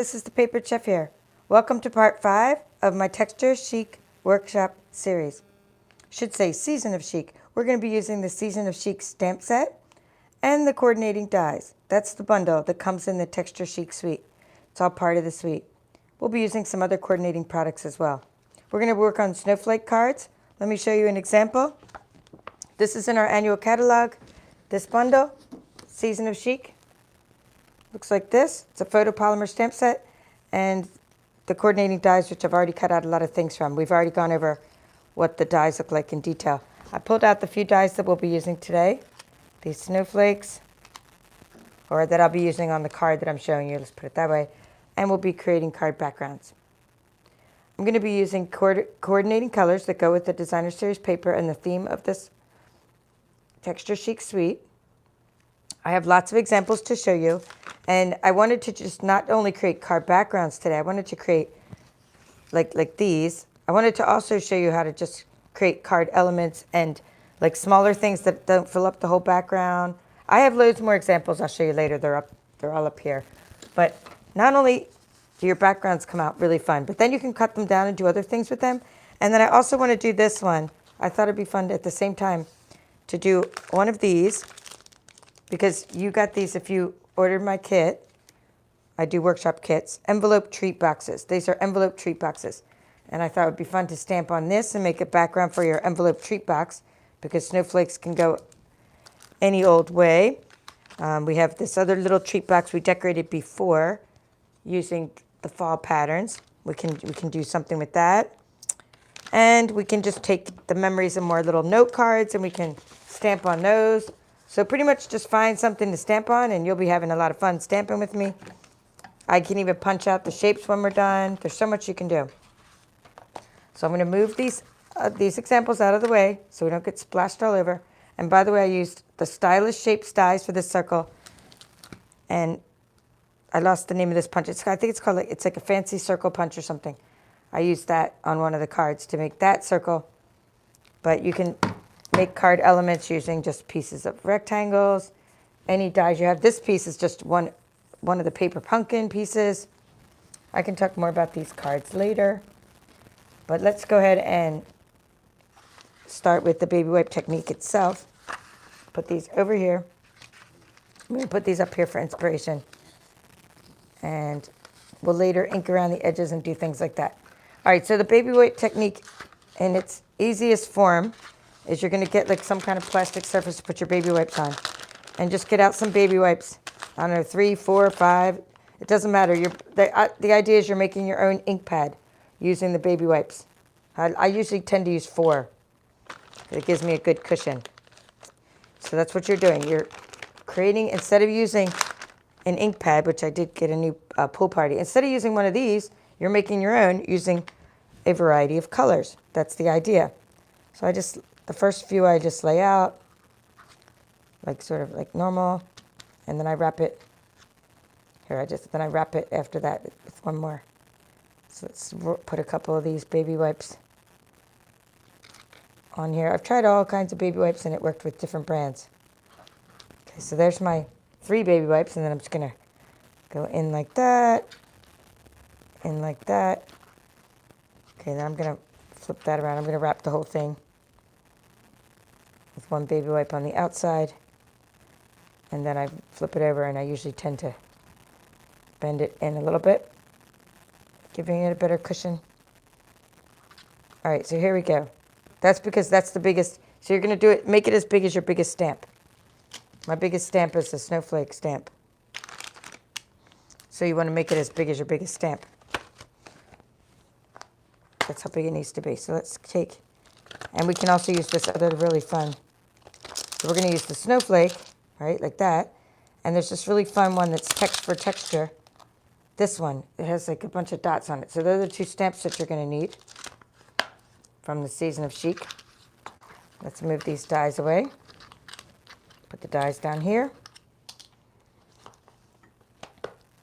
This is the Paper Chef here. Welcome to part 5 of my Texture Chic workshop series. Should say Season of Chic. We're going to be using the Season of Chic stamp set and the coordinating dies. That's the bundle that comes in the Texture Chic suite. It's all part of the suite. We'll be using some other coordinating products as well. We're going to work on snowflake cards. Let me show you an example. This is in our annual catalog. This bundle, Season of Chic. Looks like this. It's a photopolymer stamp set and the coordinating dies, which I've already cut out a lot of things from. We've already gone over what the dies look like in detail. I pulled out the few dies that we'll be using today. These snowflakes, or that I'll be using on the card that I'm showing you, let's put it that way. And we'll be creating card backgrounds. I'm going to be using coordinating colors that go with the Designer Series paper and the theme of this Texture Chic suite. I have lots of examples to show you, and I wanted to just not only create card backgrounds today, I wanted to create like these. I wanted to also show you how to just create card elements and like smaller things that don't fill up the whole background. I have loads more examples I'll show you later. They're all up here. But not only do your backgrounds come out really fun, but then you can cut them down and do other things with them. And then I also want to do this one. I thought it'd be fun at the same time to do one of these, because you got these if you ordered my kit. I do workshop kits. Envelope treat boxes. These are envelope treat boxes. And I thought it would be fun to stamp on this and make a background for your envelope treat box, because snowflakes can go any old way. We have this other little treat box we decorated before using the fall patterns. We can do something with that. And we can just take the memories of more little note cards and we can stamp on those. So pretty much just find something to stamp on and you'll be having a lot of fun stamping with me. I can even punch out the shapes when we're done. There's so much you can do. So I'm going to move these examples out of the way so we don't get splashed all over. And by the way, I used the Stylish Shapes dies for this circle. And I lost the name of this punch. I think it's like a fancy circle punch or something. I used that on one of the cards to make that circle. But you can make card elements using just pieces of rectangles, any dies you have. This piece is just one of the paper pumpkin pieces. I can talk more about these cards later, but let's go ahead and start with the baby wipe technique itself. Put these over here. I'm going to put these up here for inspiration, and we'll later ink around the edges and do things like that. All right, so the baby wipe technique in its easiest form is you're going to get like some kind of plastic surface to put your baby wipes on. And just get out some baby wipes. I don't know, 3, 4, 5. It doesn't matter. The idea is you're making your own ink pad using the baby wipes. I usually tend to use 4. It gives me a good cushion. So that's what you're doing. You're creating, instead of using an ink pad, which I did get a new pool party, instead of using one of these, you're making your own using a variety of colors. That's the idea. So the first few I just lay out, like sort of like normal, and then I wrap it. Then I wrap it after that with one more. So let's put a couple of these baby wipes on here. I've tried all kinds of baby wipes and it worked with different brands. Okay, so there's my 3 baby wipes, and then I'm just gonna go in like that, in like that. Okay, then I'm gonna flip that around. I'm gonna wrap the whole thing with one baby wipe on the outside, and then I flip it over, and I usually tend to bend it in a little bit, giving it a better cushion. All right, so here we go. That's because that's the biggest. So you're going to do it, make it as big as your biggest stamp. My biggest stamp is the snowflake stamp. So you want to make it as big as your biggest stamp. That's how big it needs to be. So let's take, and we can also use this other really fun. So we're going to use the snowflake, right, like that. And there's this really fun one that's text for texture. This one, it has like a bunch of dots on it. So those are the 2 stamps that you're going to need from the Season of Chic. Let's move these dies away. Put the dies down here.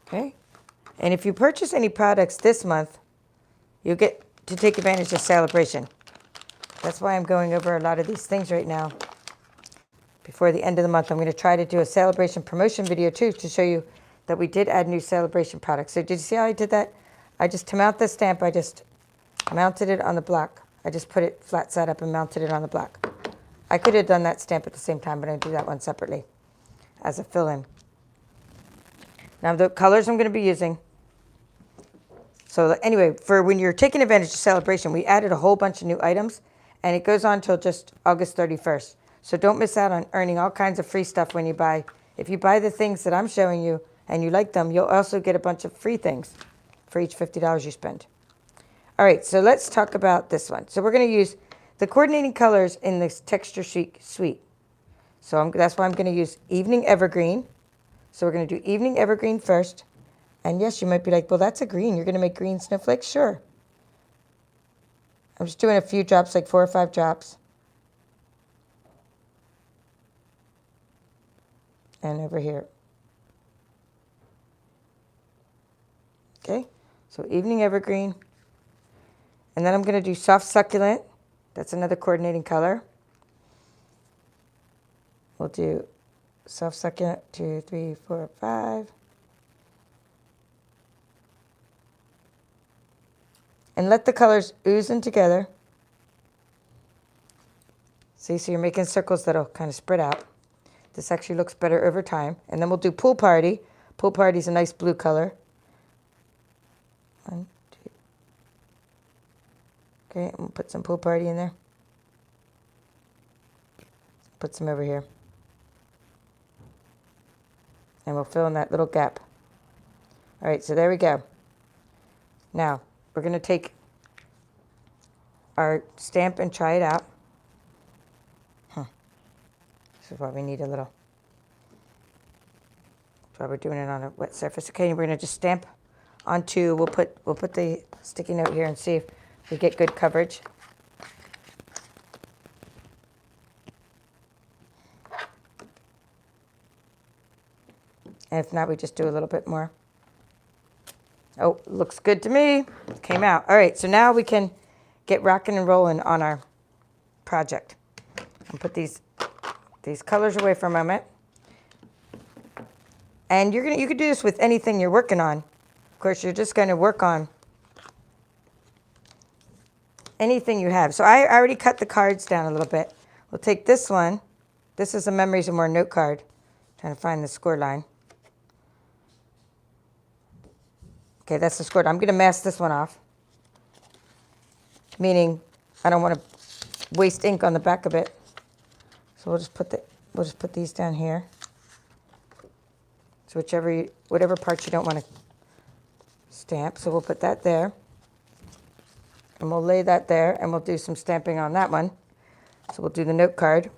Okay. And if you purchase any products this month, you'll get to take advantage of celebration. That's why I'm going over a lot of these things right now. Before the end of the month, I'm going to try to do a celebration promotion video too, to show you that we did add new celebration products. So did you see how I did that? I just, to mount the stamp, I just mounted it on the block. I just put it flat side up and mounted it on the block. I could have done that stamp at the same time, but I'm going to do that one separately as a fill-in. Now the colors I'm going to be using. So anyway, for when you're taking advantage of celebration, we added a whole bunch of new items, and it goes on till just August 31st. So don't miss out on earning all kinds of free stuff when you buy. If you buy the things that I'm showing you and you like them, you'll also get a bunch of free things for each $50 you spend. All right, so let's talk about this one. So we're going to use the coordinating colors in this Texture Chic suite. So that's why I'm going to use Evening Evergreen. So we're going to do Evening Evergreen first. And yes, you might be like, well, that's a green. You're going to make green snowflakes? Sure. I'm just doing a few drops, like 4 or 5 drops. And over here. Okay, so Evening Evergreen. And then I'm going to do Soft Succulent. That's another coordinating color. We'll do Soft Succulent, 2, 3, 4, 5. And let the colors ooze in together. See, so you're making circles that'll kind of spread out. This actually looks better over time. And then we'll do Pool Party. Pool Party is a nice blue color. 1, 2. Okay, and we'll put some Pool Party in there. Put some over here. And we'll fill in that little gap. All right, so there we go. Now, we're going to take our stamp and try it out. This is why we need a little. That's why we're doing it on a wet surface. Okay, we're going to just stamp onto. We'll put the sticky note here and see if we get good coverage. And if not, we just do a little bit more. Oh, looks good to me. It came out. All right, so now we can get rocking and rolling on our project. And put these colors away for a moment. And you could do this with anything you're working on. Of course, you're just going to work on anything you have. So I already cut the cards down a little bit. We'll take this one. This is a Memories and More note card. Trying to find the score line. Okay, that's the score. I'm going to mask this one off. Meaning, I don't want to waste ink on the back of it. So we'll just put these down here. So whatever parts you don't want to stamp. So we'll put that there. And we'll lay that there, and we'll do some stamping on that one. So we'll do the note card.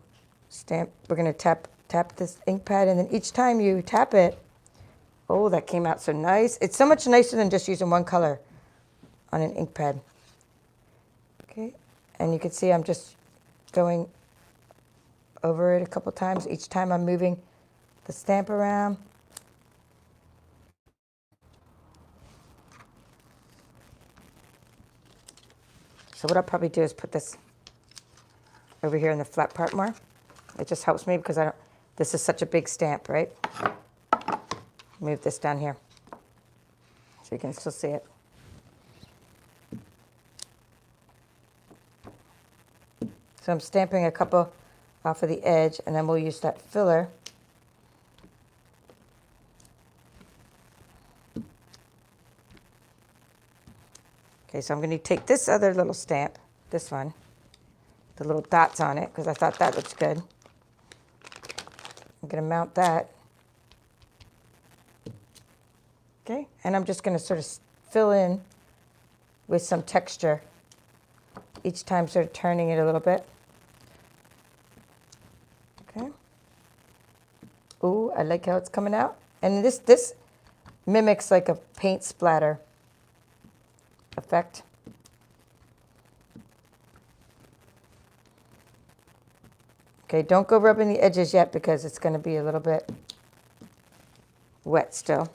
Stamp. We're going to tap this ink pad, and then each time you tap it, oh, that came out so nice. It's so much nicer than just using one color on an ink pad. Okay, and you can see I'm just going over it a couple times. Each time I'm moving the stamp around. So what I'll probably do is put this over here in the flat part more. It just helps me because this is such a big stamp, right? Move this down here so you can still see it. So I'm stamping a couple off of the edge, and then we'll use that filler. Okay, so I'm going to take this other little stamp, this one, the little dots on it, because I thought that looks good. I'm going to mount that. Okay, and I'm just going to sort of fill in with some texture, each time sort of turning it a little bit. Okay. Ooh, I like how it's coming out. And this mimics like a paint splatter effect. Okay, don't go rubbing the edges yet because it's going to be a little bit wet still.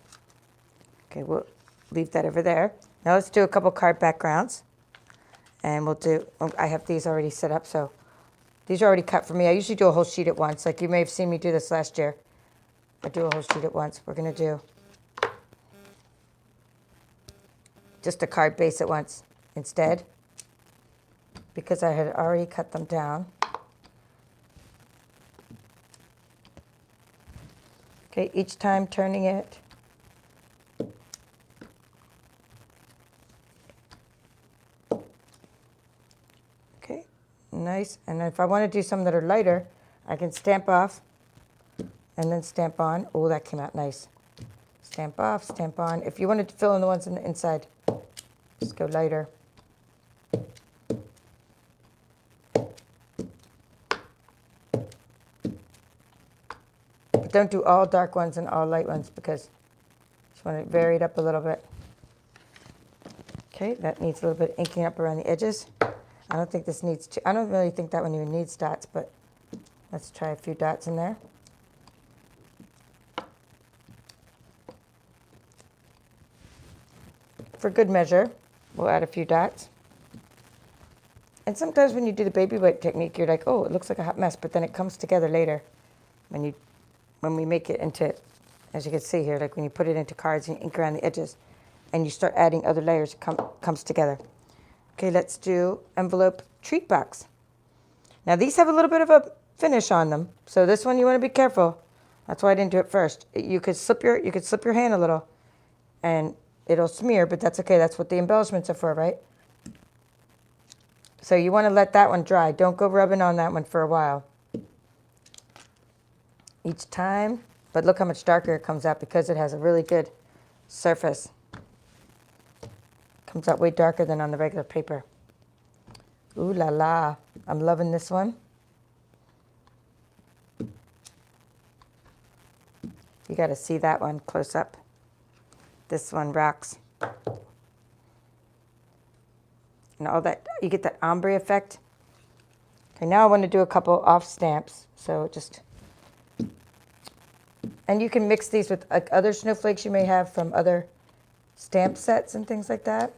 Okay, we'll leave that over there. Now let's do a couple card backgrounds. And we'll do, I have these already set up, so these are already cut for me. I usually do a whole sheet at once. Like you may have seen me do this last year. I do a whole sheet at once. We're going to do just a card base at once instead, because I had already cut them down. Okay, each time turning it. Okay, nice. And if I want to do some that are lighter, I can stamp off and then stamp on. Oh, that came out nice. Stamp off, stamp on. If you wanted to fill in the ones on the inside, just go lighter. But don't do all dark ones and all light ones, because you just want to vary it up a little bit. Okay, that needs a little bit of inking up around the edges. I don't think this needs to, I don't really think that one even needs dots, but let's try a few dots in there. For good measure, we'll add a few dots. And sometimes when you do the baby wipe technique, you're like, oh, it looks like a hot mess, but then it comes together later when we make it into, as you can see here, like when you put it into cards and you ink around the edges and you start adding other layers, it comes together. Okay, let's do envelope treat box. Now these have a little bit of a finish on them, so this one you want to be careful. That's why I didn't do it first. You could slip your hand a little and it'll smear, but that's okay. That's what the embellishments are for, right? So you want to let that one dry. Don't go rubbing on that one for a while. Each time, but look how much darker it comes out because it has a really good surface. Comes out way darker than on the regular paper. Ooh la la, I'm loving this one. You got to see that one close up. This one rocks. And all that, you get that ombre effect. Okay, now I want to do a couple off stamps. So just, and you can mix these with other snowflakes you may have from other stamp sets and things like that.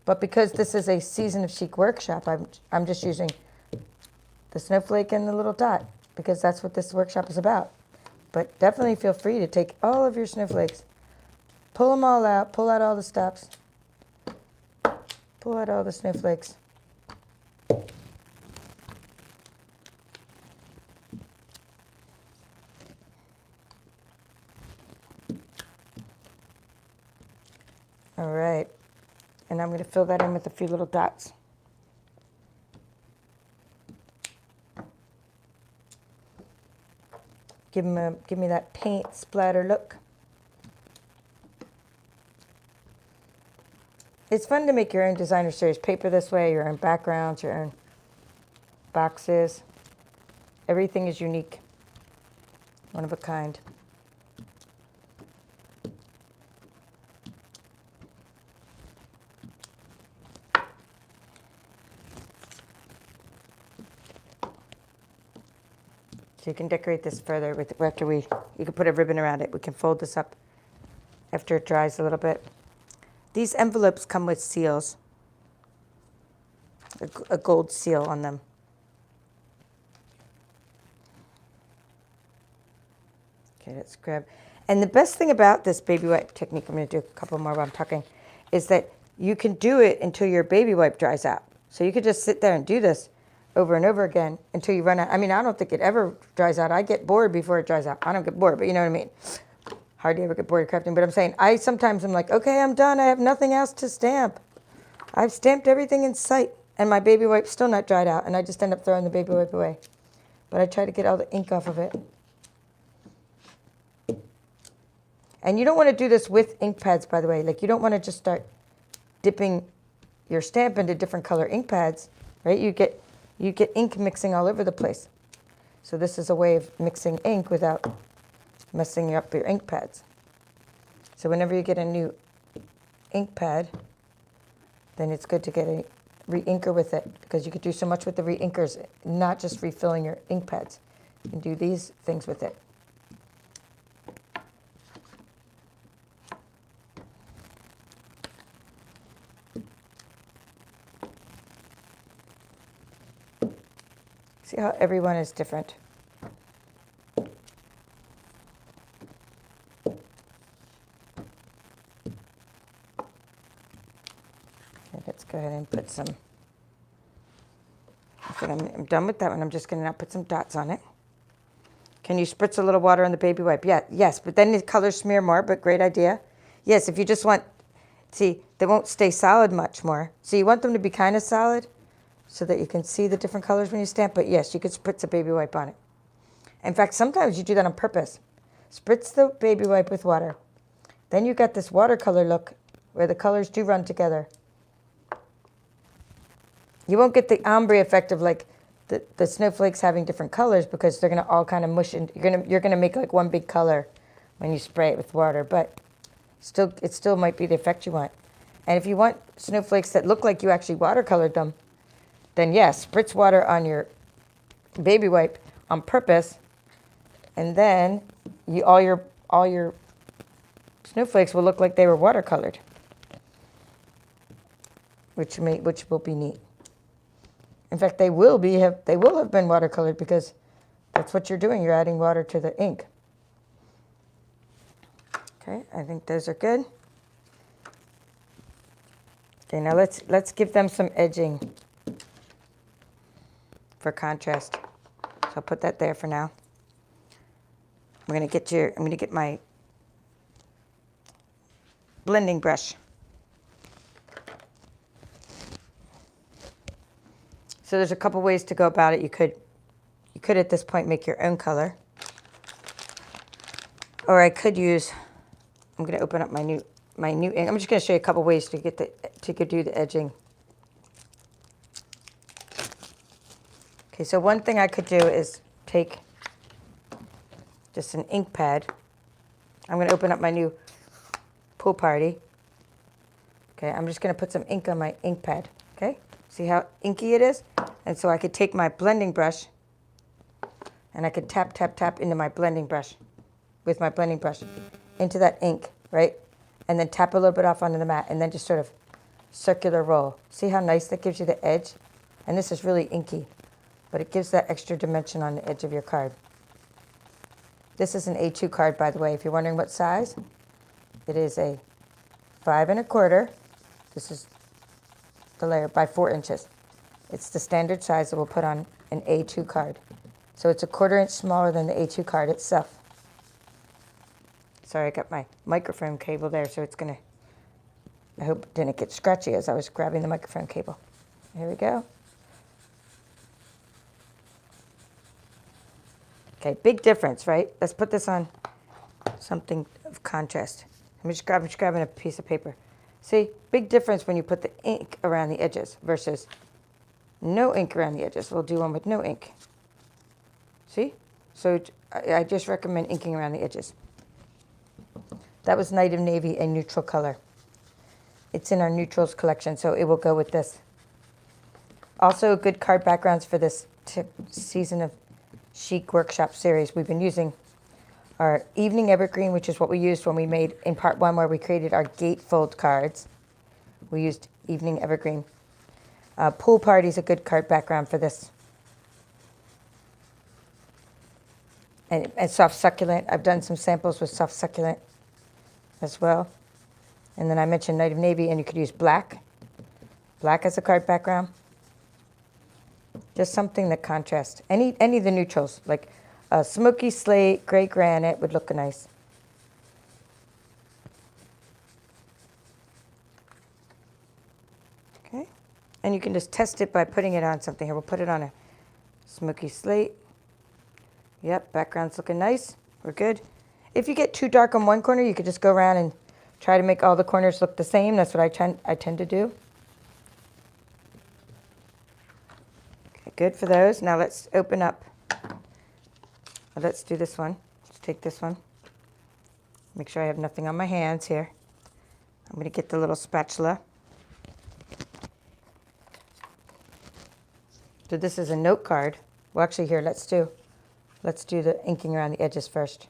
But because this is a Season of Chic workshop, I'm just using the snowflake and the little dot because that's what this workshop is about. But definitely feel free to take all of your snowflakes, pull them all out, pull out all the stops, pull out all the snowflakes. All right, and I'm going to fill that in with a few little dots. Give me that paint splatter look. It's fun to make your own designer series paper this way, your own backgrounds, your own boxes. Everything is unique, one of a kind. So you can decorate this further with after you can put a ribbon around it. We can fold this up after it dries a little bit. These envelopes come with seals, a gold seal on them. Okay, let's grab. And the best thing about this baby wipe technique, I'm going to do a couple more while I'm talking, is that you can do it until your baby wipe dries out. So you could just sit there and do this over and over again until you run out. I mean, I don't think it ever dries out. I get bored before it dries out. I don't get bored, but you know what I mean. Hardly ever get bored of crafting, but I'm saying sometimes I'm like, okay, I'm done. I have nothing else to stamp. I've stamped everything in sight, and my baby wipe's still not dried out, and I just end up throwing the baby wipe away. But I try to get all the ink off of it. And you don't want to do this with ink pads, by the way. Like, you don't want to just start dipping your stamp into different color ink pads, right? You get ink mixing all over the place. So this is a way of mixing ink without messing up your ink pads. So whenever you get a new ink pad, then it's good to get a re-inker with it, because you could do so much with the re-inkers, not just refilling your ink pads. You can do these things with it. See how everyone is different. Okay, let's go ahead and put some. I think I'm done with that one. I'm just going to now put some dots on it. Can you spritz a little water on the baby wipe? Yeah, yes, but then the colors smear more, but great idea. Yes, if you just want, see, they won't stay solid much more. So you want them to be kind of solid so that you can see the different colors when you stamp, but yes, you could spritz a baby wipe on it. In fact, sometimes you do that on purpose. Spritz the baby wipe with water. Then you got this watercolor look where the colors do run together. You won't get the ombre effect of like the snowflakes having different colors because they're going to all kind of mush and you're going to make like one big color when you spray it with water, but it still might be the effect you want. And if you want snowflakes that look like you actually watercolored them, then yes, spritz water on your baby wipe on purpose, and then all your snowflakes will look like they were watercolored, which will be neat. In fact, they will have been watercolored because that's what you're doing. You're adding water to the ink. Okay, I think those are good. Okay, now let's give them some edging for contrast. So I'll put that there for now. I'm going to get my blending brush. So there's a couple ways to go about it. You could at this point make your own color. Or I could use, I'm going to open up my new ink. I'm just going to show you a couple ways to do the edging. Okay, so one thing I could do is take just an ink pad. I'm going to open up my new pool party. Okay, I'm just going to put some ink on my ink pad. Okay, see how inky it is? And so I could take my blending brush and I could tap, tap, tap into my blending brush, with my blending brush, into that ink, right? And then tap a little bit off onto the mat and then just sort of circular roll. See how nice that gives you the edge? And this is really inky, but it gives that extra dimension on the edge of your card. This is an A2 card, by the way. If you're wondering what size, it is a 5 1/4. This is the layer by 4 inches. It's the standard size that we'll put on an A2 card. So it's a 1/4 inch smaller than the A2 card itself. Sorry, I got my microphone cable there, so it's gonna, I hope it didn't get scratchy as I was grabbing the microphone cable. Here we go. Okay, big difference, right? Let's put this on something of contrast. I'm just grabbing a piece of paper. See, big difference when you put the ink around the edges versus no ink around the edges. We'll do one with no ink. See? So I just recommend inking around the edges. That was Night of Navy, a neutral color. It's in our neutrals collection, so it will go with this. Also, good card backgrounds for this season of Chic Workshop series. We've been using our Evening Evergreen, which is what we used when we made in part 1 where we created our gatefold cards. We used Evening Evergreen. Pool Party is a good card background for this. And Soft Succulent. I've done some samples with Soft Succulent as well. And then I mentioned Night of Navy, and you could use black. Black as a card background. Just something that contrasts. Any of the neutrals, like smoky slate, gray granite would look nice. Okay. And you can just test it by putting it on something. Here, we'll put it on a smoky slate. Yep, background's looking nice. We're good. If you get too dark on one corner, you could just go around and try to make all the corners look the same. That's what I tend to do. Okay, good for those. Now let's open up. Let's do this one. Let's take this one. Make sure I have nothing on my hands here. I'm going to get the little spatula. So this is a note card. Well, actually, here, let's do the inking around the edges first.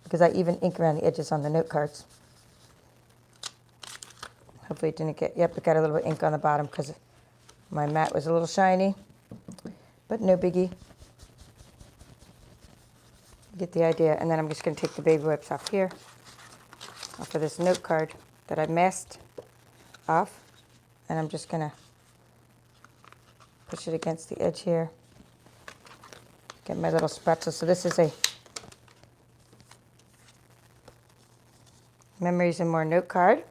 Because I even ink around the edges on the note cards. Hopefully it didn't get, yep, it got a little bit of ink on the bottom because my mat was a little shiny, but no biggie. You get the idea. And then I'm just going to take the baby wipes off here. off of this note card that I masked off. And I'm just going to push it against the edge here. Get my little spatula. So this is a Memories and More note card.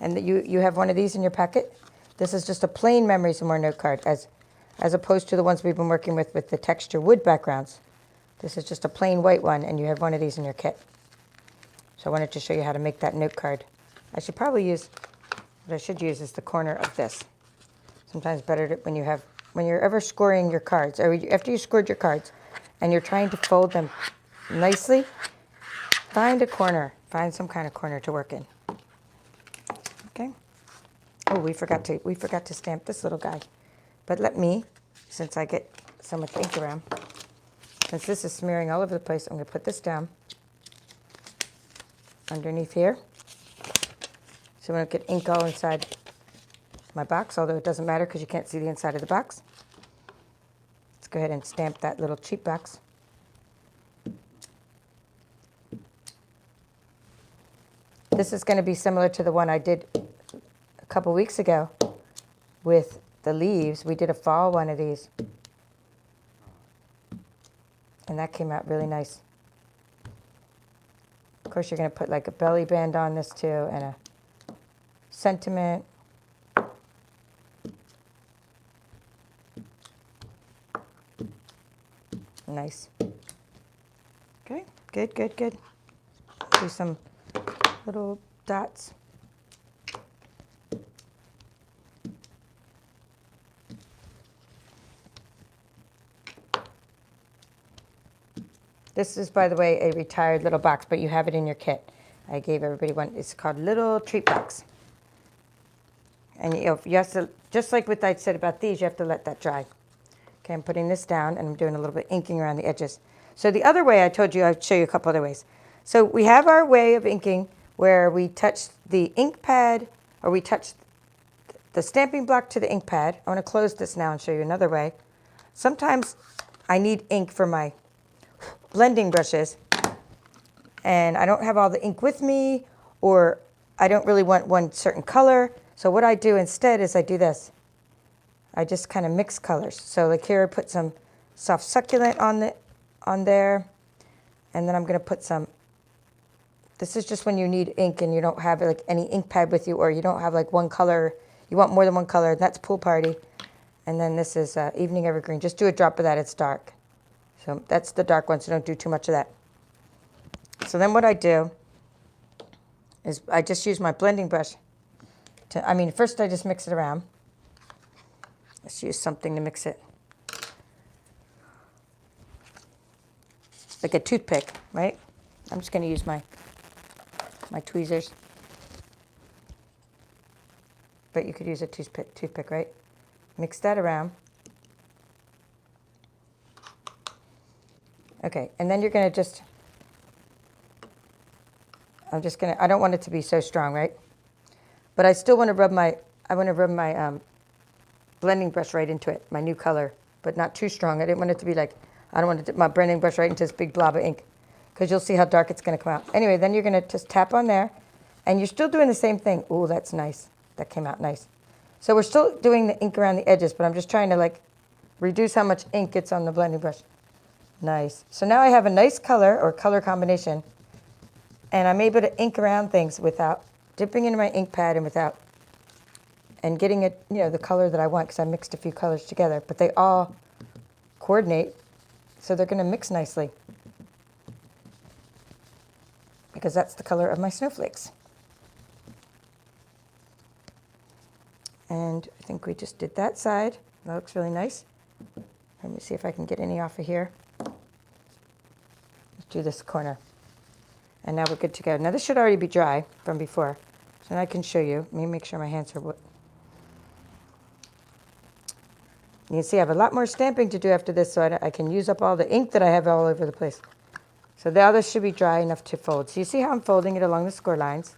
And you have one of these in your packet. This is just a plain Memories and More note card as opposed to the ones we've been working with the texture wood backgrounds. This is just a plain white one, and you have one of these in your kit. So I wanted to show you how to make that note card. I should probably use, what I should use is the corner of this. Sometimes better to, when you're ever scoring your cards, or after you scored your cards, and you're trying to fold them nicely, find a corner. Find some kind of corner to work in. Okay. Oh, we forgot to stamp this little guy. But let me, since I get so much ink around, since this is smearing all over the place, I'm going to put this down underneath here. So I don't get ink all inside my box, although it doesn't matter because you can't see the inside of the box. Let's go ahead and stamp that little cheap box. This is going to be similar to the one I did a couple weeks ago with the leaves. We did a fall one of these. And that came out really nice. Of course, you're going to put like a belly band on this too, and a sentiment. Nice. Okay, good, good, good. Do some little dots. This is, by the way, a retired little box, but you have it in your kit. I gave everybody one. It's called Little Treat Box. And you have to, just like what I said about these, you have to let that dry. Okay, I'm putting this down, and I'm doing a little bit of inking around the edges. So the other way I told you, I'd show you a couple other ways. So we have our way of inking where we touch the ink pad, or we touch the stamping block to the ink pad. I want to close this now and show you another way. Sometimes I need ink for my blending brushes, and I don't have all the ink with me, or I don't really want one certain color. So what I do instead is I do this. I just kind of mix colors. So like here I put some soft succulent on there, and then I'm going to put some. This is just when you need ink and you don't have like any ink pad with you, or you don't have like one color. You want more than one color. That's Pool Party. And then this is Evening Evergreen. Just do a drop of that. It's dark. So that's the dark one, so don't do too much of that. So then what I do is I just use my blending brush. First I just mix it around. Let's use something to mix it. Like a toothpick, right? I'm just going to use my tweezers. But you could use a toothpick, right? Mix that around. Okay, and then you're going to just, I don't want it to be so strong, right? But I still want to rub my blending brush right into it, my new color, but not too strong. I didn't want it to be like, I don't want to dip my blending brush right into this big blob of ink, because you'll see how dark it's going to come out. Anyway, then you're going to just tap on there, and you're still doing the same thing. Ooh, that's nice. That came out nice. So we're still doing the ink around the edges, but I'm just trying to like reduce how much ink gets on the blending brush. Nice. So now I have a nice color or color combination, and I'm able to ink around things without dipping into my ink pad and getting it, the color that I want, because I mixed a few colors together, but they all coordinate, so they're going to mix nicely, because that's the color of my snowflakes. And I think we just did that side. That looks really nice. Let me see if I can get any off of here. Let's do this corner. And now we're good to go. Now this should already be dry from before, so then I can show you. Let me make sure my hands are wet. You can see I have a lot more stamping to do after this, so I can use up all the ink that I have all over the place. So now this should be dry enough to fold. So you see how I'm folding it along the score lines.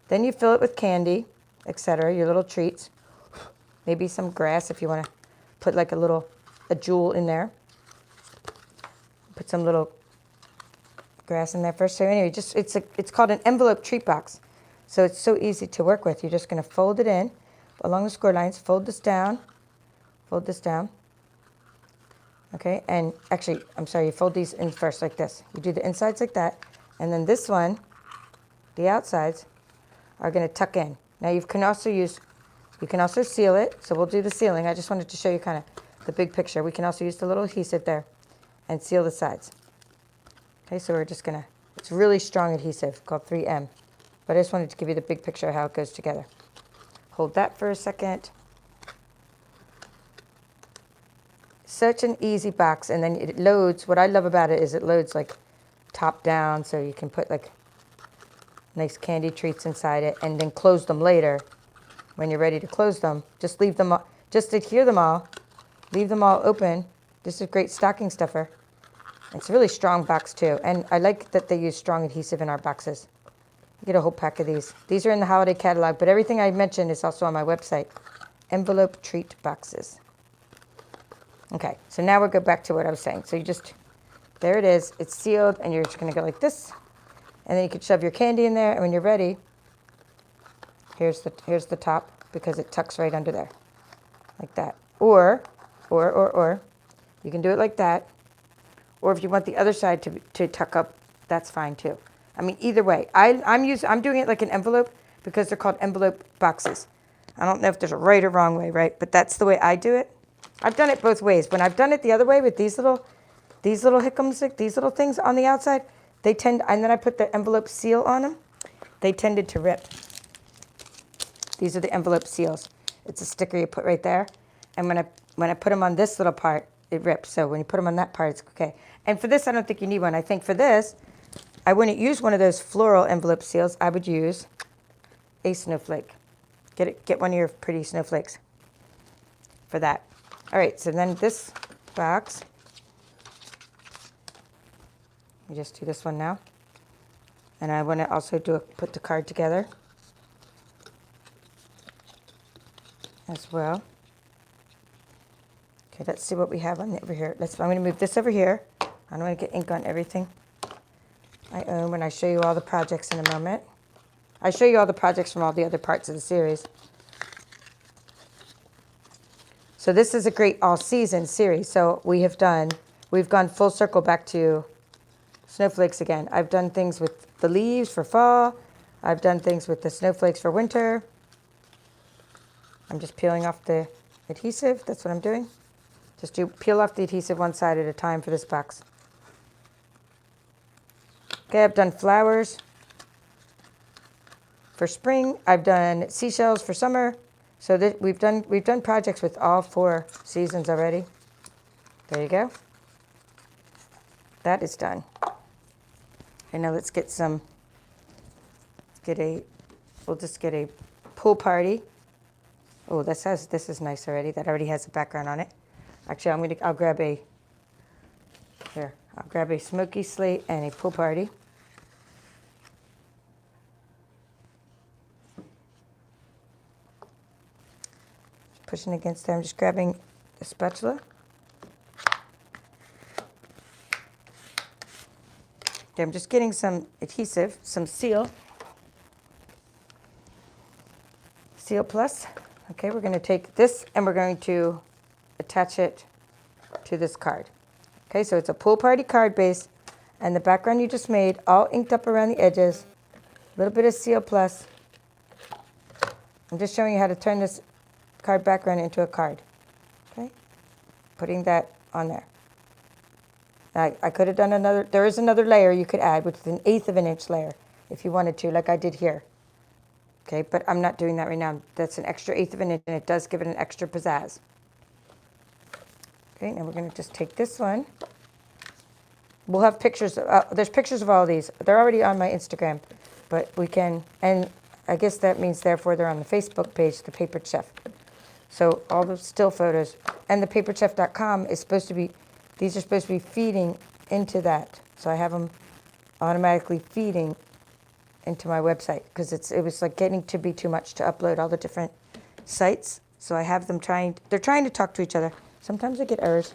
Then you fill it with candy, etc., your little treats. Maybe some grass if you want to put like a jewel in there. Put some little grass in there first. So anyway, just it's called an envelope treat box. So it's so easy to work with. You're just going to fold it in along the score lines, fold this down. Okay, and actually, I'm sorry, you fold these in first like this. You do the insides like that, and then this one, the outsides, are going to tuck in. Now you can also seal it. So we'll do the sealing. I just wanted to show you kind of the big picture. We can also use the little adhesive there and seal the sides. Okay, so we're just going to, it's really strong adhesive called 3M. But I just wanted to give you the big picture of how it goes together. Hold that for a second. Such an easy box, and then it loads. What I love about it is it loads like top down, so you can put like nice candy treats inside it and then close them later. When you're ready to close them, just leave them, just adhere them all, leave them all open. This is a great stocking stuffer. It's a really strong box too, and I like that they use strong adhesive in our boxes. You get a whole pack of these. These are in the holiday catalog, but everything I mentioned is also on my website. Envelope treat boxes. Okay, so now we'll go back to what I was saying. So you just, there it is, it's sealed, and you're just gonna go like this, and then you can shove your candy in there, and when you're ready, here's the top, because it tucks right under there, like that. Or, you can do it like that, or if you want the other side to tuck up, that's fine too. I mean, either way, I'm doing it like an envelope because they're called envelope boxes. I don't know if there's a right or wrong way, right? But that's the way I do it. I've done it both ways. When I've done it the other way with these little hickums, like these little things on the outside, they tend, and then I put the envelope seal on them, they tended to rip. These are the envelope seals. It's a sticker you put right there. And when I put them on this little part, it rips. So when you put them on that part, it's okay. And for this, I don't think you need one. I think for this, I wouldn't use one of those floral envelope seals. I would use a snowflake. Get one of your pretty snowflakes for that. All right, so then this box, you just do this one now. And I want to also put the card together as well. Okay, let's see what we have on over here. I'm going to move this over here. I don't want to get ink on everything I own when I show you all the projects in a moment. I show you all the projects from all the other parts of the series. So this is a great all-season series. So we've gone full circle back to snowflakes again. I've done things with the leaves for fall. I've done things with the snowflakes for winter. I'm just peeling off the adhesive. That's what I'm doing. Just peel off the adhesive one side at a time for this box. Okay, I've done flowers for spring. I've done seashells for summer. So we've done projects with all 4 seasons already. There you go. That is done. Okay, now let's get we'll just get a pool party. Oh, this is nice already. That already has a background on it. Actually, I'll grab a smoky slate and a pool party. Pushing against there, I'm just grabbing a spatula. Okay, I'm just getting some adhesive, some Seal Plus. Okay, we're going to take this and we're going to attach it to this card. Okay, so it's a pool party card base, and the background you just made, all inked up around the edges, a little bit of Seal Plus. I'm just showing you how to turn this card background into a card. Okay, putting that on there. Now, I could have done another, there is another layer you could add, which is an 1/8 of an inch layer, if you wanted to, like I did here. Okay, but I'm not doing that right now. That's an extra 1/8 of an inch, and it does give it an extra pizzazz. Okay, now we're going to just take this one. We'll have pictures, there's pictures of all these. They're already on my Instagram, but we can, and I guess that means therefore they're on the Facebook page, The Papered Chef. So all the still photos, and thepaperedchef.com is supposed to be, these are supposed to be feeding into that. So I have them automatically feeding into my website, because it was like getting to be too much to upload all the different sites. So I have them they're trying to talk to each other. Sometimes I get errors,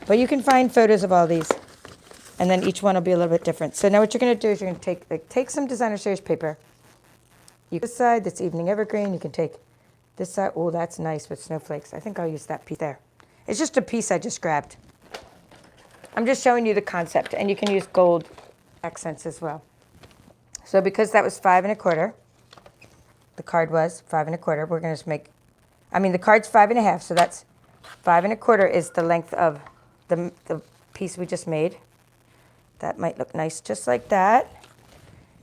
but you can find photos of all these And then each one will be a little bit different. So now what you're going to do is you're going to take some designer series paper. This side, that's evening evergreen. You can take this side. Oh, that's nice with snowflakes. I think I'll use that piece there. It's just a piece I just grabbed. I'm just showing you the concept, and you can use gold accents as well. So because that was 5 1/4, the card was 5 1/4. We're going to make, the card's 5 1/2, so that's 5 1/4 is the length of the piece we just made. That might look nice just like that.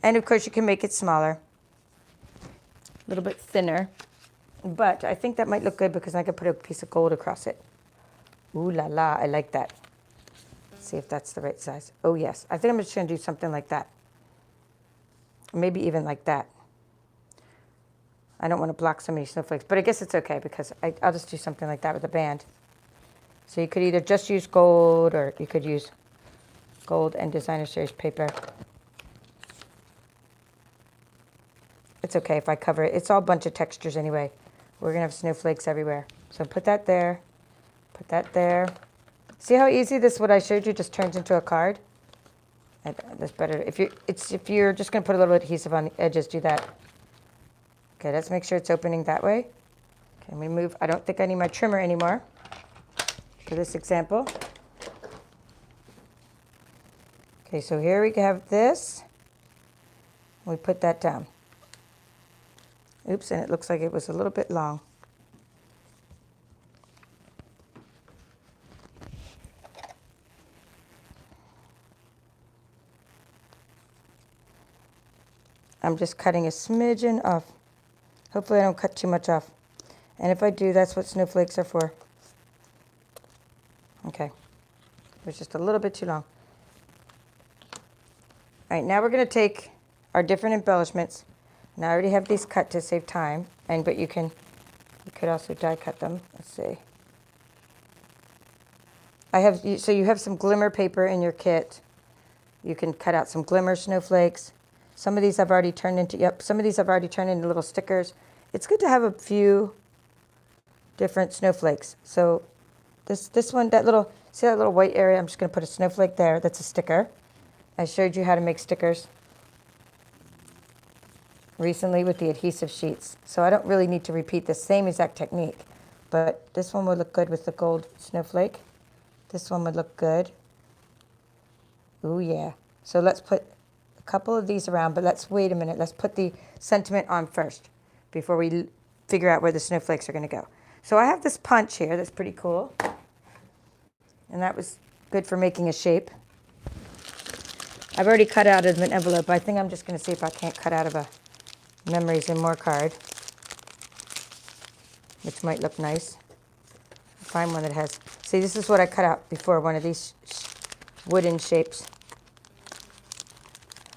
And of course you can make it smaller, a little bit thinner. But I think that might look good because I could put a piece of gold across it. Ooh la la, I like that. Let's see if that's the right size. Oh yes, I think I'm just going to do something like that. Maybe even like that. I don't want to block so many snowflakes, but I guess it's okay because I'll just do something like that with a band. So you could either just use gold or you could use gold and designer series paper. It's okay if I cover it. It's all a bunch of textures anyway. We're going to have snowflakes everywhere. So put that there. Put that there. See how easy this, what I showed you, just turns into a card? That's better. If you're just going to put a little bit of adhesive on the edges, do that. Okay, let's make sure it's opening that way. Can we move? I don't think I need my trimmer anymore for this example. Okay, so here we have this. We put that down. Oops, and it looks like it was a little bit long. I'm just cutting a smidgen off. Hopefully I don't cut too much off. And if I do, that's what snowflakes are for. Okay. It was just a little bit too long. All right, now we're going to take our different embellishments. Now I already have these cut to save time, but you could also die cut them. Let's see. So you have some glimmer paper in your kit. You can cut out some glimmer snowflakes. Some of these I've already turned into, some of these I've already turned into little stickers. It's good to have a few different snowflakes. So this one, see that little white area? I'm just going to put a snowflake there. That's a sticker. I showed you how to make stickers recently with the adhesive sheets. So I don't really need to repeat the same exact technique. But this one would look good with the gold snowflake. This one would look good. Ooh, yeah. So let's put a couple of these around, but let's wait a minute. Let's put the sentiment on first before we figure out where the snowflakes are going to go. So I have this punch here that's pretty cool. And that was good for making a shape. I've already cut out of an envelope. I think I'm just going to see if I can't cut out of a Memories and More card, which might look nice. Find one that has, see, this is what I cut out before, one of these wooden shapes.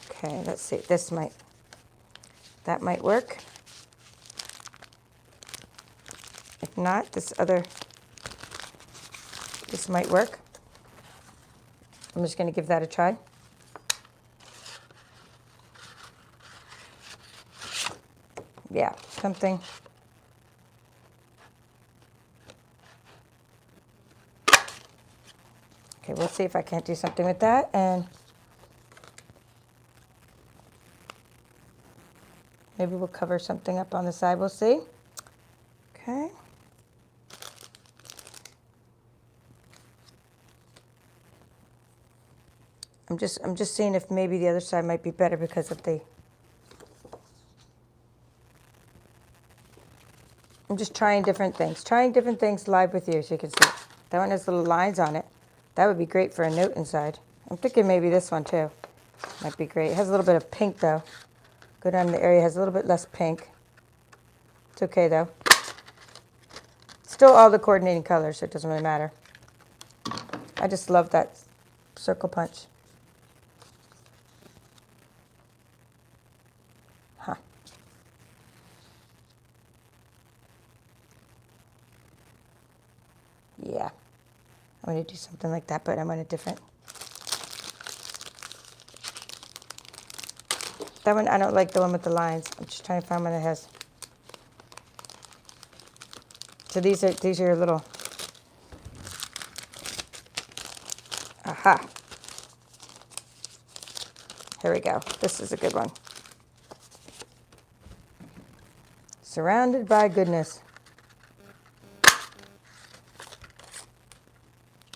Okay, let's see, that might work. If not, this might work. I'm just going to give that a try. Yeah, something. Okay, we'll see if I can't do something with that. And maybe we'll cover something up on the side. We'll see. Okay. I'm just seeing if maybe the other side might be better because of the. I'm just trying different things live with you so you can see. That one has little lines on it. That would be great for a note inside. I'm thinking maybe this one too. Might be great. It has a little bit of pink though. Go down the area, it has a little bit less pink. It's okay though. Still all the coordinating colors, so it doesn't really matter. I just love that circle punch. Huh. Yeah, I'm going to do something like that, but I'm on a different. That one, I don't like the one with the lines. I'm just trying to find one that has. So these are your little. Aha. Here we go. This is a good one. Surrounded by goodness.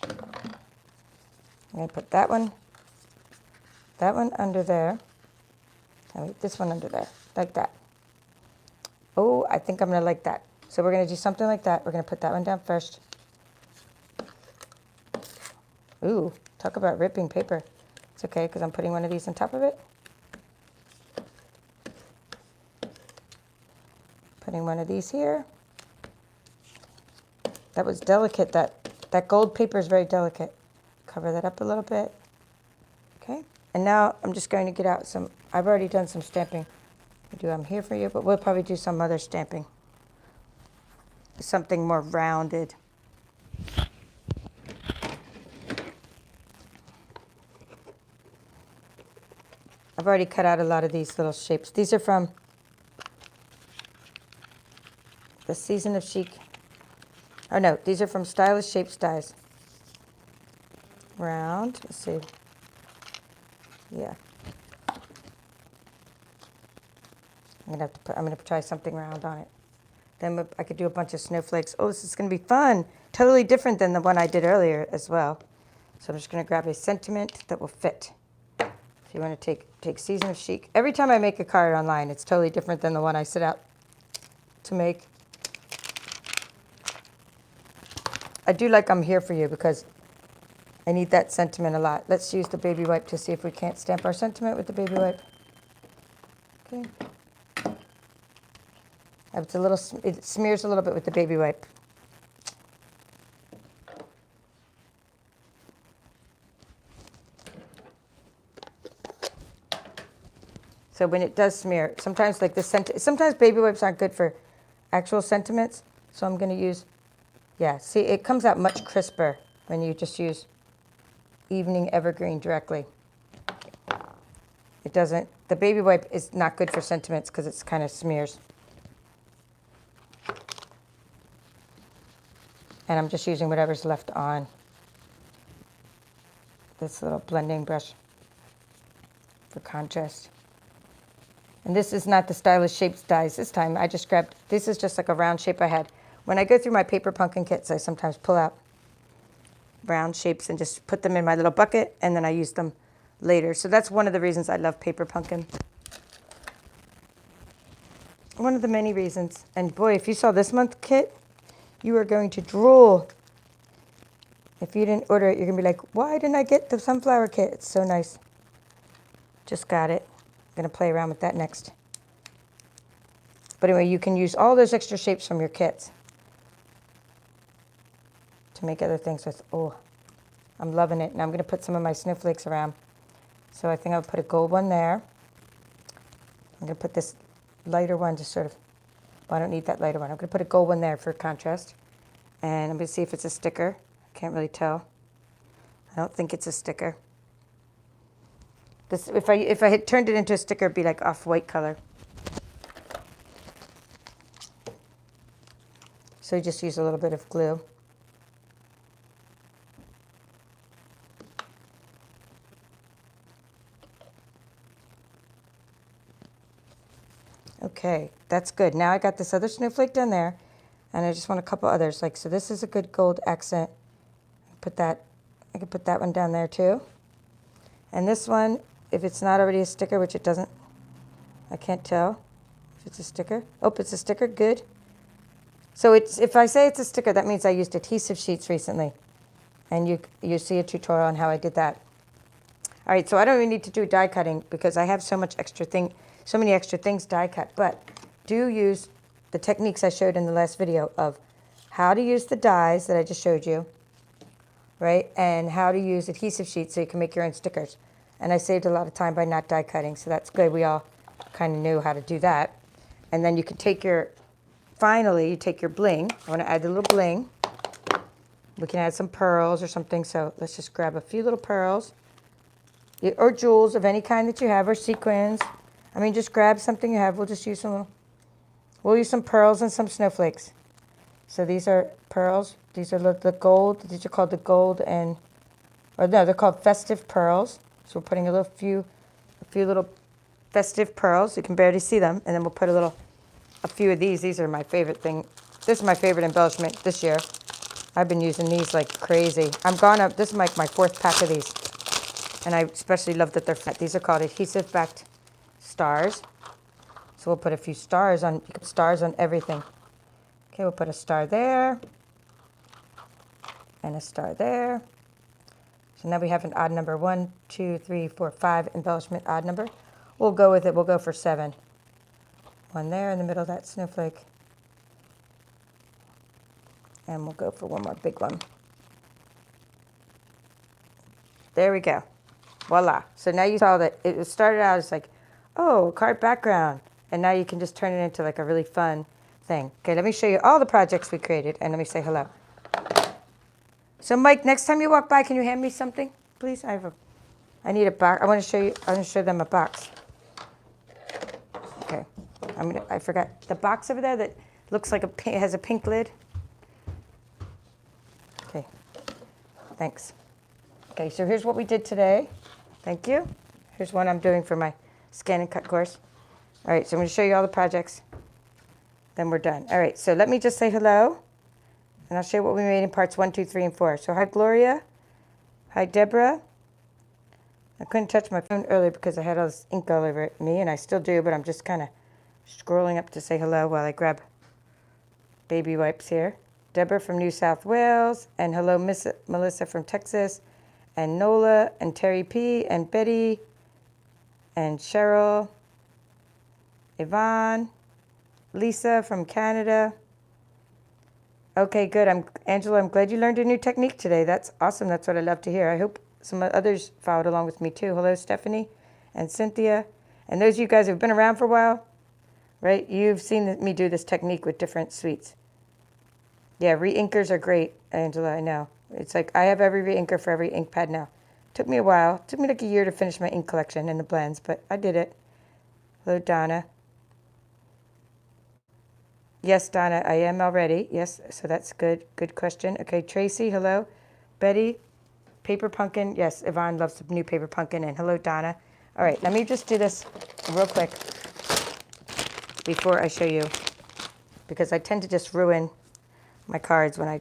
I'm going to put that one under there. And this one under there, like that. Oh, I think I'm going to like that. So we're going to do something like that. We're going to put that one down first. Ooh, talk about ripping paper. It's okay, because I'm putting one of these on top of it. Putting one of these here. That was delicate. That gold paper is very delicate. Cover that up a little bit. Okay. And now I'm just going to get out some, I've already done some stamping. I'm here for you, but we'll probably do some other stamping. Something more rounded. I've already cut out a lot of these little shapes. These are from the Season of Chic. Oh no, these are from Stylish Shapes Dies. Round, let's see. Yeah. I'm gonna try something round on it. Then I could do a bunch of snowflakes. Oh, this is gonna be fun. Totally different than the one I did earlier as well. So I'm just gonna grab a sentiment that will fit. If you wanna take Season of Chic. Every time I make a card online, it's totally different than the one I set out to make. I do like I'm here for you because I need that sentiment a lot. Let's use the baby wipe to see if we can't stamp our sentiment with the baby wipe. Okay. It's a little, it smears a little bit with the baby wipe. So when it does smear, sometimes like this sometimes baby wipes aren't good for actual sentiments. So I'm going to use, yeah, see, it comes out much crisper when you just use Evening Evergreen directly. It doesn't, the baby wipe is not good for sentiments because it's kind of smears. And I'm just using whatever's left on this little blending brush for contrast. And this is not the Stylish Shapes Dies this time. I just grabbed, this is just like a round shape I had. When I go through my paper pumpkin kits, I sometimes pull out round shapes and just put them in my little bucket, and then I use them later. So that's one of the reasons I love paper pumpkin. One of the many reasons. And boy, if you saw this month kit, you are going to drool. If you didn't order it, you're going to be like, why didn't I get the sunflower kit? It's so nice. Just got it. I'm going to play around with that next. But anyway, you can use all those extra shapes from your kits to make other things with. Oh, I'm loving it. And I'm going to put some of my snowflakes around. So I think I'll put a gold one there. I'm going to put this lighter one to sort of, well, I don't need that lighter one. I'm going to put a gold one there for contrast. And I'm going to see if it's a sticker. I can't really tell. I don't think it's a sticker. This, if I had turned it into a sticker, it'd be like off-white color. So you just use a little bit of glue. Okay, that's good. Now I got this other snowflake down there, and I just want a couple others. Like, so this is a good gold accent. Put that, I could put that one down there too. And this one, if it's not already a sticker, which it doesn't, I can't tell if it's a sticker. Oh, it's a sticker, good. So it's, if I say it's a sticker, that means I used adhesive sheets recently. And you see a tutorial on how I did that. All right, so I don't even need to do die cutting because I have so many extra things die cut. But do use the techniques I showed in the last video of how to use the dies that I just showed you, right? And how to use adhesive sheets so you can make your own stickers. And I saved a lot of time by not die cutting, so that's good. We all kind of knew how to do that. And then you can take your, finally, you take your bling. I want to add a little bling. We can add some pearls or something, so let's just grab a few little pearls. Or jewels of any kind that you have, or sequins. I mean, just grab something you have. We'll just use some, we'll use some pearls and some snowflakes. So these are pearls. These are the gold. These are called the gold and, or no, they're called festive pearls. So we're putting a few few little festive pearls. You can barely see them. And then we'll put a few of these. These are my favorite thing. This is my favorite embellishment this year. I've been using these like crazy. This is like my 4th pack of these. And I especially love that they're flat. These are called adhesive backed stars. So we'll put a few stars on everything. Okay, we'll put a star there. And a star there. So now we have an odd number. 1, 2, 3, 4, 5 embellishment odd number. We'll go with it. We'll go for 7. One there in the middle of that snowflake. And we'll go for one more big one. There we go. Voila. So now you saw that it started out as like, oh, card background. And now you can just turn it into like a really fun thing. Okay, let me show you all the projects we created and let me say hello. So Mike, next time you walk by, can you hand me something, please? I need a box. I want to show them a box. Okay. I forgot the box over there that looks like has a pink lid. Okay. Thanks. Okay, so here's what we did today. Thank you. Here's one I'm doing for my ScanNCut course. All right, so I'm going to show you all the projects. Then we're done. All right, so let me just say hello. And I'll show you what we made in parts 1, 2, 3, and 4. So hi, Gloria. Hi, Deborah. I couldn't touch my phone earlier because I had all this ink all over me, and I still do, but I'm just kind of scrolling up to say hello while I grab baby wipes here. Deborah from New South Wales, and hello, Melissa from Texas, and Nola, and Terry P, and Betty, and Cheryl, Yvonne, Lisa from Canada. Okay, good. Angela, I'm glad you learned a new technique today. That's awesome. That's what I love to hear. I hope some others followed along with me too. Hello, Stephanie and Cynthia. And those of you guys who have been around for a while, right? You've seen me do this technique with different suites. Yeah, re-inkers are great, Angela, I know. It's like I have every re-inker for every ink pad now. Took me a while. Took me like a year to finish my ink collection and the blends, but I did it. Hello, Donna. Yes, Donna, I am already. Yes, so that's good. Good question. Okay, Tracy, hello. Betty, paper pumpkin. Yes, Yvonne loves the new paper pumpkin. And hello, Donna. All right, let me just do this real quick before I show you, because I tend to just ruin my cards when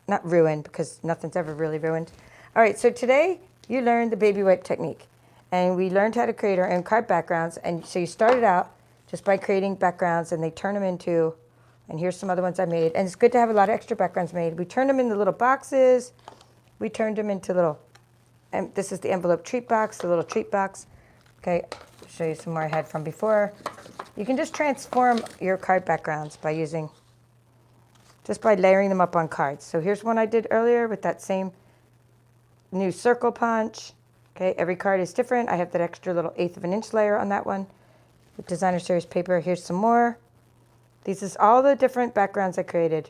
not ruin, because nothing's ever really ruined. All right, so today you learned the baby wipe technique, and we learned how to create our own card backgrounds. And so you started out just by creating backgrounds, and they turn them into, and here's some other ones I made. And it's good to have a lot of extra backgrounds made. We turned them into little boxes. We turned them into little, and this is the envelope treat box, the little treat box. Okay, I'll show you some more I had from before. You can just transform your card backgrounds by just by layering them up on cards. So here's one I did earlier with that same new circle punch. Okay, every card is different. I have that extra little 1/8 of an inch layer on that one with designer series paper. Here's some more. These is all the different backgrounds I created.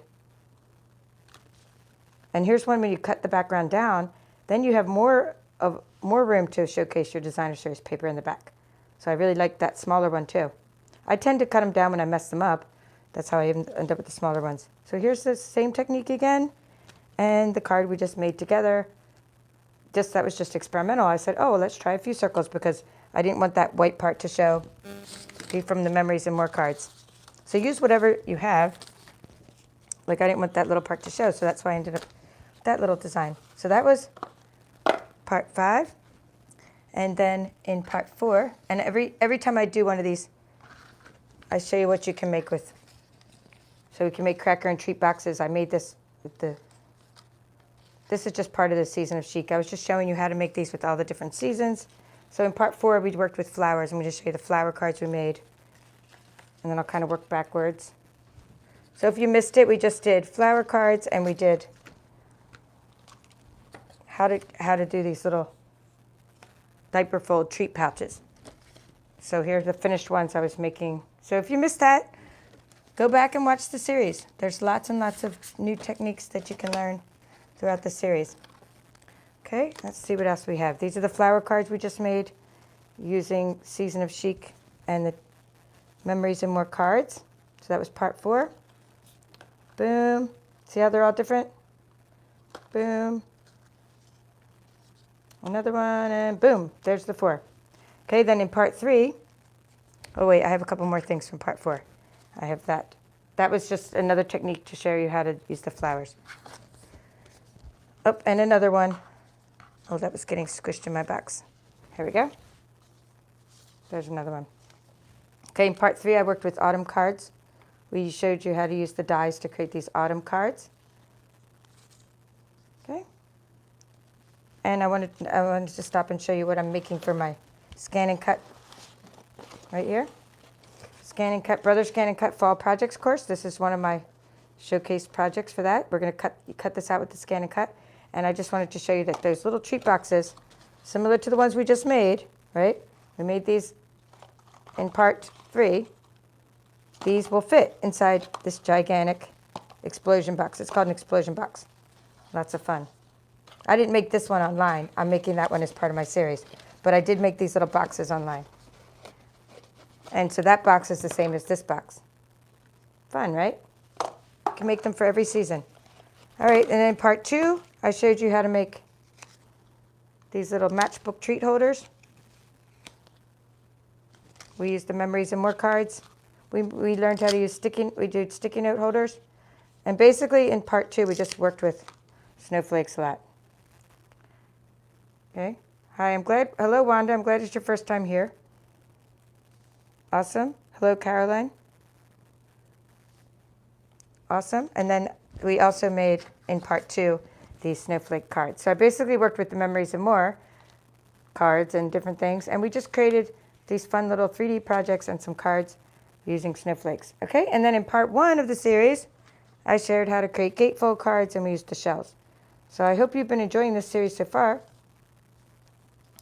And here's one when you cut the background down, then you have more room to showcase your designer series paper in the back. So I really like that smaller one too. I tend to cut them down when I mess them up. That's how I end up with the smaller ones. So here's the same technique again, and the card we just made together. That was just experimental. I said, oh, let's try a few circles because I didn't want that white part to show. Be from the memories and more cards. So use whatever you have. Like I didn't want that little part to show, so that's why I ended up with that little design. So that was part 5. And then in part 4, and every time I do one of these, I show you what you can make with. So we can make cracker and treat boxes. I made this with this is just part of the season of Chic. I was just showing you how to make these with all the different seasons. So in part 4, we worked with flowers. I'm going to show you the flower cards we made. And then I'll kind of work backwards. So if you missed it, we just did flower cards, and we did how to do these little diaper fold treat pouches. So here's the finished ones I was making. So if you missed that, go back and watch the series. There's lots and lots of new techniques that you can learn throughout the series. Okay, let's see what else we have. These are the flower cards we just made using Season of Chic and the Memories and More cards. So that was part 4. Boom. See how they're all different? Boom. Another one, and boom. There's the 4. Okay, then in part 3, oh wait, I have a couple more things from part 4. I have that. That was just another technique to show you how to use the flowers. Oh, and another one. Oh, that was getting squished in my box. Here we go. There's another one. Okay, in part 3, I worked with autumn cards. We showed you how to use the dies to create these autumn cards. Okay. And I wanted to stop and show you what I'm making for my ScanNCut right here. ScanNCut, Brother ScanNCut Fall Projects course. This is one of my showcase projects for that. We're going to cut this out with the ScanNCut. And I just wanted to show you that those little treat boxes, similar to the ones we just made, right? We made these in part 3. These will fit inside this gigantic explosion box. It's called an explosion box. Lots of fun. I didn't make this one online. I'm making that one as part of my series. But I did make these little boxes online. And so that box is the same as this box. Fun, right? You can make them for every season. All right, and then part 2, I showed you how to make these little matchbook treat holders. We used the Memories and More cards. We learned how to use we did sticky note holders. And basically in part 2, we just worked with snowflakes a lot. Okay. Hi, hello Wanda, I'm glad it's your first time here. Awesome. Hello Caroline. Awesome. And then we also made in part 2 these snowflake cards. So I basically worked with the Memories and More cards and different things. And we just created these fun little 3D projects and some cards using snowflakes. Okay, and then in part 1 of the series, I shared how to create gatefold cards and we used the shells. So I hope you've been enjoying this series so far.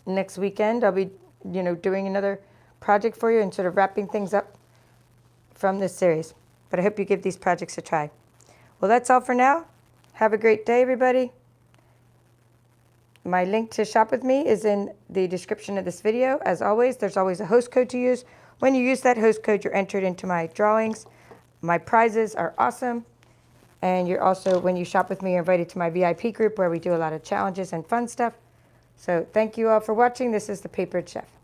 Next weekend, I'll be, doing another project for you and sort of wrapping things up from this series. But I hope you give these projects a try. Well, that's all for now. Have a great day, everybody. My link to shop with me is in the description of this video. As always, there's always a host code to use. When you use that host code, you're entered into my drawings. My prizes are awesome. And you're also, when you shop with me, you're invited to my VIP group where we do a lot of challenges and fun stuff. So thank you all for watching. This is The Papered Chef.